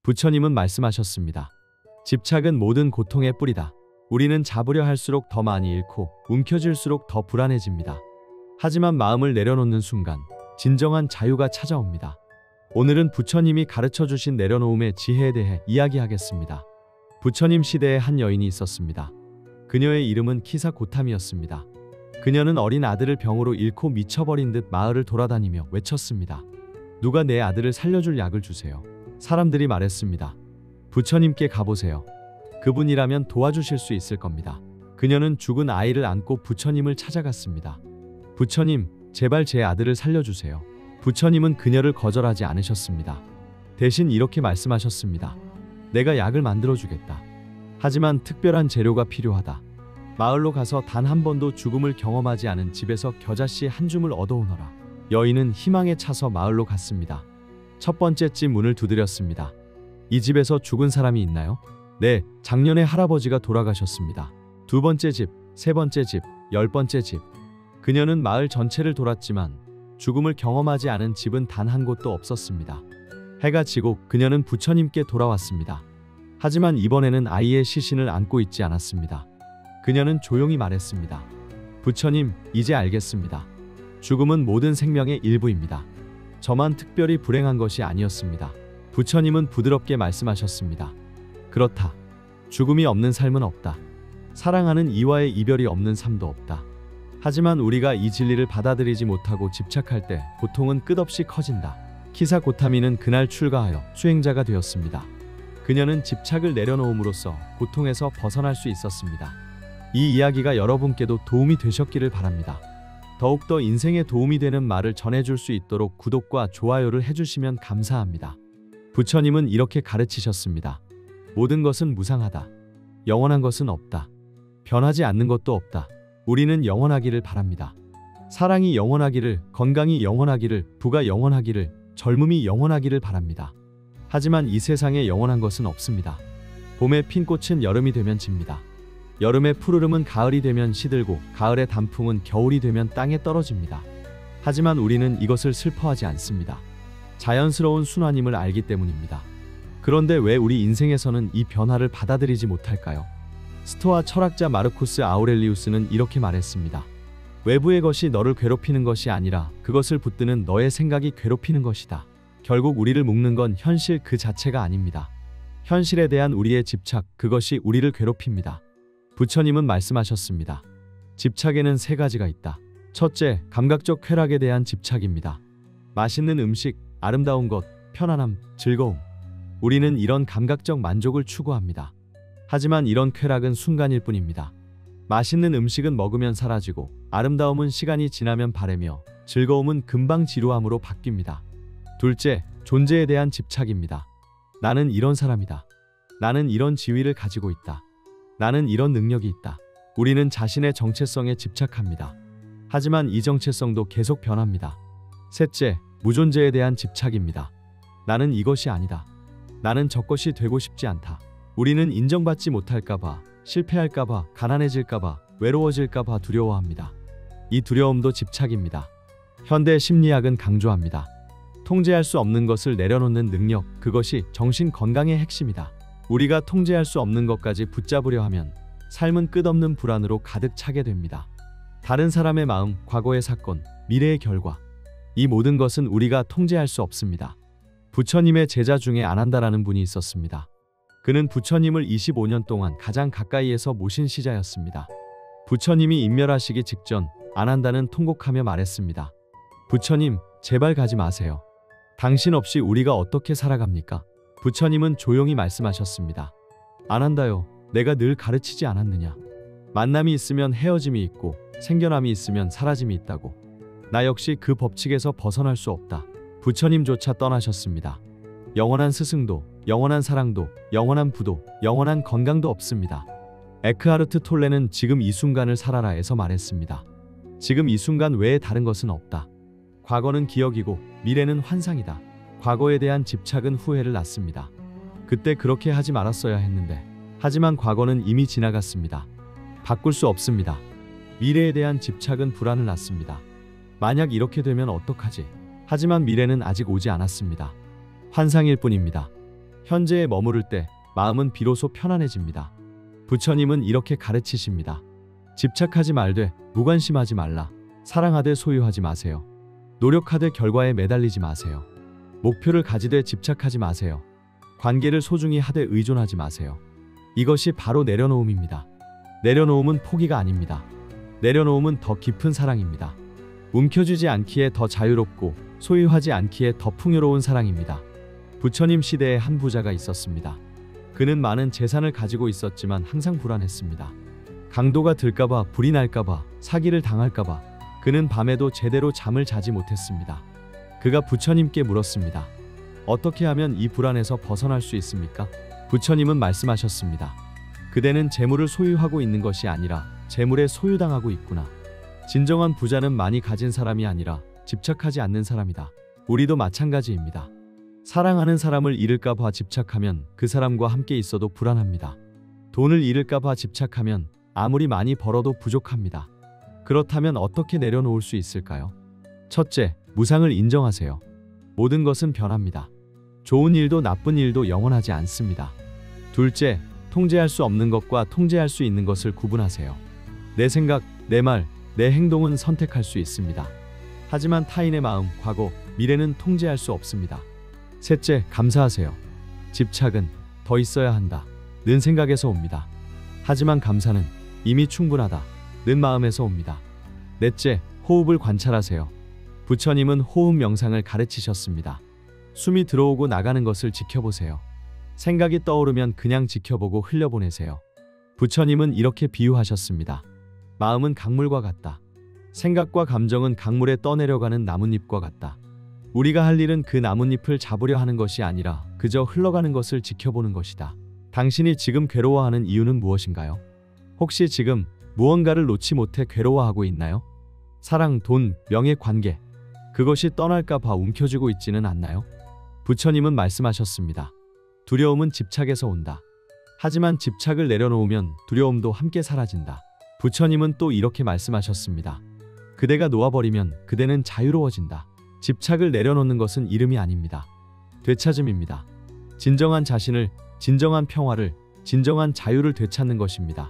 부처님은 말씀하셨습니다. 집착은 모든 고통의 뿌리다. 우리는 잡으려 할수록 더 많이 잃고 움켜쥘수록 더 불안해집니다. 하지만 마음을 내려놓는 순간 진정한 자유가 찾아옵니다. 오늘은 부처님이 가르쳐 주신 내려놓음의 지혜에 대해 이야기하겠습니다. 부처님 시대에 한 여인이 있었습니다. 그녀의 이름은 키사고탐이었습니다. 그녀는 어린 아들을 병으로 잃고 미쳐버린 듯 마을을 돌아다니며 외쳤습니다. 누가 내 아들을 살려줄 약을 주세요. 사람들이 말했습니다. 부처님께 가보세요. 그분이라면 도와주실 수 있을 겁니다. 그녀는 죽은 아이를 안고 부처님을 찾아갔습니다. 부처님, 제발 제 아들을 살려주세요. 부처님은 그녀를 거절하지 않으셨습니다. 대신 이렇게 말씀하셨습니다. 내가 약을 만들어주겠다. 하지만 특별한 재료가 필요하다. 마을로 가서 단 한 번도 죽음을 경험하지 않은 집에서 겨자씨 한 줌을 얻어오너라. 여인은 희망에 차서 마을로 갔습니다. 첫 번째 집 문을 두드렸습니다. 이 집에서 죽은 사람이 있나요? 네, 작년에 할아버지가 돌아가셨습니다. 두 번째 집, 세 번째 집, 10번째 집. 그녀는 마을 전체를 돌았지만 죽음을 경험하지 않은 집은 단 한 곳도 없었습니다. 해가 지고 그녀는 부처님께 돌아왔습니다. 하지만 이번에는 아이의 시신을 안고 있지 않았습니다. 그녀는 조용히 말했습니다. 부처님, 이제 알겠습니다. 죽음은 모든 생명의 일부입니다. 저만 특별히 불행한 것이 아니었습니다. 부처님은 부드럽게 말씀하셨습니다. 그렇다. 죽음이 없는 삶은 없다. 사랑하는 이와의 이별이 없는 삶도 없다. 하지만 우리가 이 진리를 받아들이지 못하고 집착할 때 고통은 끝없이 커진다. 키사고타미는 그날 출가하여 수행자가 되었습니다. 그녀는 집착을 내려놓음으로써 고통에서 벗어날 수 있었습니다. 이 이야기가 여러분께도 도움이 되셨기를 바랍니다. 더욱더 인생에 도움이 되는 말을 전해줄 수 있도록 구독과 좋아요를 해주시면 감사합니다. 부처님은 이렇게 가르치셨습니다. 모든 것은 무상하다. 영원한 것은 없다. 변하지 않는 것도 없다. 우리는 영원하기를 바랍니다. 사랑이 영원하기를, 건강이 영원하기를, 부가 영원하기를, 젊음이 영원하기를 바랍니다. 하지만 이 세상에 영원한 것은 없습니다. 봄의 핀 꽃은 여름이 되면 집니다. 여름의 푸르름은 가을이 되면 시들고 가을의 단풍은 겨울이 되면 땅에 떨어집니다. 하지만 우리는 이것을 슬퍼하지 않습니다. 자연스러운 순환임을 알기 때문입니다. 그런데 왜 우리 인생에서는 이 변화를 받아들이지 못할까요? 스토아 철학자 마르쿠스 아우렐리우스는 이렇게 말했습니다. 외부의 것이 너를 괴롭히는 것이 아니라 그것을 붙드는 너의 생각이 괴롭히는 것이다. 결국 우리를 묶는 건 현실 그 자체가 아닙니다. 현실에 대한 우리의 집착, 그것이 우리를 괴롭힙니다. 부처님은 말씀하셨습니다. 집착에는 세 가지가 있다. 첫째, 감각적 쾌락에 대한 집착입니다. 맛있는 음식, 아름다운 것, 편안함, 즐거움. 우리는 이런 감각적 만족을 추구합니다. 하지만 이런 쾌락은 순간일 뿐입니다. 맛있는 음식은 먹으면 사라지고 아름다움은 시간이 지나면 바래며 즐거움은 금방 지루함으로 바뀝니다. 둘째, 존재에 대한 집착입니다. 나는 이런 사람이다. 나는 이런 지위를 가지고 있다. 나는 이런 능력이 있다. 우리는 자신의 정체성에 집착합니다. 하지만 이 정체성도 계속 변합니다. 셋째, 무존재에 대한 집착입니다. 나는 이것이 아니다. 나는 저것이 되고 싶지 않다. 우리는 인정받지 못할까봐, 실패할까봐, 가난해질까봐, 외로워질까봐 두려워합니다. 이 두려움도 집착입니다. 현대 심리학은 강조합니다. 통제할 수 없는 것을 내려놓는 능력, 그것이 정신 건강의 핵심이다. 우리가 통제할 수 없는 것까지 붙잡으려 하면 삶은 끝없는 불안으로 가득 차게 됩니다. 다른 사람의 마음, 과거의 사건, 미래의 결과, 이 모든 것은 우리가 통제할 수 없습니다. 부처님의 제자 중에 아난다라는 분이 있었습니다. 그는 부처님을 25년 동안 가장 가까이에서 모신 시자였습니다. 부처님이 인멸하시기 직전 아난다는 통곡하며 말했습니다. 부처님, 제발 가지 마세요. 당신 없이 우리가 어떻게 살아갑니까? 부처님은 조용히 말씀하셨습니다. 아난다요, 내가 늘 가르치지 않았느냐? 만남이 있으면 헤어짐이 있고 생겨남이 있으면 사라짐이 있다고. 나 역시 그 법칙에서 벗어날 수 없다. 부처님조차 떠나셨습니다. 영원한 스승도, 영원한 사랑도, 영원한 부도, 영원한 건강도 없습니다. 에크하르트 톨레는 지금 이 순간을 살아라에서 말했습니다. 지금 이 순간 외에 다른 것은 없다. 과거는 기억이고 미래는 환상이다. 과거에 대한 집착은 후회를 낳습니다. 그때 그렇게 하지 말았어야 했는데. 하지만 과거는 이미 지나갔습니다. 바꿀 수 없습니다. 미래에 대한 집착은 불안을 낳습니다. 만약 이렇게 되면 어떡하지? 하지만 미래는 아직 오지 않았습니다. 환상일 뿐입니다. 현재에 머무를 때 마음은 비로소 편안해집니다. 부처님은 이렇게 가르치십니다. 집착하지 말되 무관심하지 말라. 사랑하되 소유하지 마세요. 노력하되 결과에 매달리지 마세요. 목표를 가지되 집착하지 마세요. 관계를 소중히 하되 의존하지 마세요. 이것이 바로 내려놓음입니다. 내려놓음은 포기가 아닙니다. 내려놓음은 더 깊은 사랑입니다. 움켜쥐지 않기에 더 자유롭고 소유하지 않기에 더 풍요로운 사랑입니다. 부처님 시대에 한 부자가 있었습니다. 그는 많은 재산을 가지고 있었지만 항상 불안했습니다. 강도가 들까봐, 불이 날까봐, 사기를 당할까봐 그는 밤에도 제대로 잠을 자지 못했습니다. 그가 부처님께 물었습니다. 어떻게 하면 이 불안에서 벗어날 수 있습니까? 부처님은 말씀하셨습니다. 그대는 재물을 소유하고 있는 것이 아니라 재물에 소유당하고 있구나. 진정한 부자는 많이 가진 사람이 아니라 집착하지 않는 사람이다. 우리도 마찬가지입니다. 사랑하는 사람을 잃을까 봐 집착하면 그 사람과 함께 있어도 불안합니다. 돈을 잃을까 봐 집착하면 아무리 많이 벌어도 부족합니다. 그렇다면 어떻게 내려놓을 수 있을까요? 첫째, 무상을 인정하세요. 모든 것은 변합니다. 좋은 일도 나쁜 일도 영원하지 않습니다. 둘째, 통제할 수 없는 것과 통제할 수 있는 것을 구분하세요. 내 생각, 내 말, 내 행동은 선택할 수 있습니다. 하지만 타인의 마음, 과거, 미래는 통제할 수 없습니다. 셋째, 감사하세요. 집착은 더 있어야 한다 는 생각에서 옵니다. 하지만 감사는 이미 충분하다 는 마음에서 옵니다. 넷째, 호흡을 관찰하세요. 부처님은 호흡 명상을 가르치셨습니다. 숨이 들어오고 나가는 것을 지켜보세요. 생각이 떠오르면 그냥 지켜보고 흘려보내세요. 부처님은 이렇게 비유하셨습니다. 마음은 강물과 같다. 생각과 감정은 강물에 떠내려가는 나뭇잎과 같다. 우리가 할 일은 그 나뭇잎을 잡으려 하는 것이 아니라 그저 흘러가는 것을 지켜보는 것이다. 당신이 지금 괴로워하는 이유는 무엇인가요? 혹시 지금 무언가를 놓지 못해 괴로워하고 있나요? 사랑, 돈, 명예, 관계. 그것이 떠날까 봐 움켜쥐고 있지는 않나요? 부처님은 말씀하셨습니다. 두려움은 집착에서 온다. 하지만 집착을 내려놓으면 두려움도 함께 사라진다. 부처님은 또 이렇게 말씀하셨습니다. 그대가 놓아버리면 그대는 자유로워진다. 집착을 내려놓는 것은 이름이 아닙니다. 되찾음입니다. 진정한 자신을, 진정한 평화를, 진정한 자유를 되찾는 것입니다.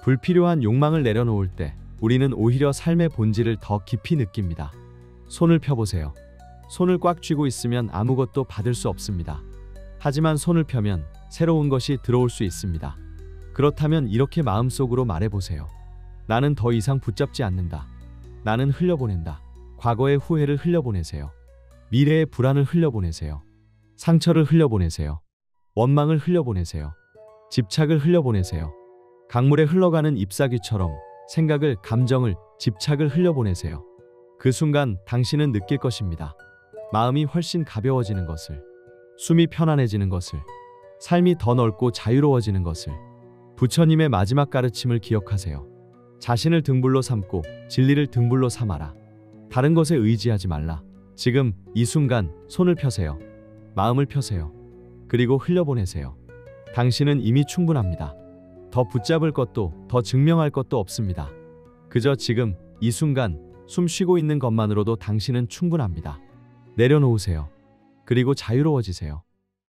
불필요한 욕망을 내려놓을 때 우리는 오히려 삶의 본질을 더 깊이 느낍니다. 손을 펴보세요. 손을 꽉 쥐고 있으면 아무것도 받을 수 없습니다. 하지만 손을 펴면 새로운 것이 들어올 수 있습니다. 그렇다면 이렇게 마음속으로 말해보세요. 나는 더 이상 붙잡지 않는다. 나는 흘려보낸다. 과거의 후회를 흘려보내세요. 미래의 불안을 흘려보내세요. 상처를 흘려보내세요. 원망을 흘려보내세요. 집착을 흘려보내세요. 강물에 흘러가는 잎사귀처럼 생각을, 감정을, 집착을 흘려보내세요. 그 순간 당신은 느낄 것입니다. 마음이 훨씬 가벼워지는 것을, 숨이 편안해지는 것을, 삶이 더 넓고 자유로워지는 것을. 부처님의 마지막 가르침을 기억하세요. 자신을 등불로 삼고 진리를 등불로 삼아라. 다른 것에 의지하지 말라. 지금 이 순간 손을 펴세요. 마음을 펴세요. 그리고 흘려보내세요. 당신은 이미 충분합니다. 더 붙잡을 것도 더 증명할 것도 없습니다. 그저 지금 이 순간 숨 쉬고 있는 것만으로도 당신은 충분합니다. 내려놓으세요. 그리고 자유로워지세요.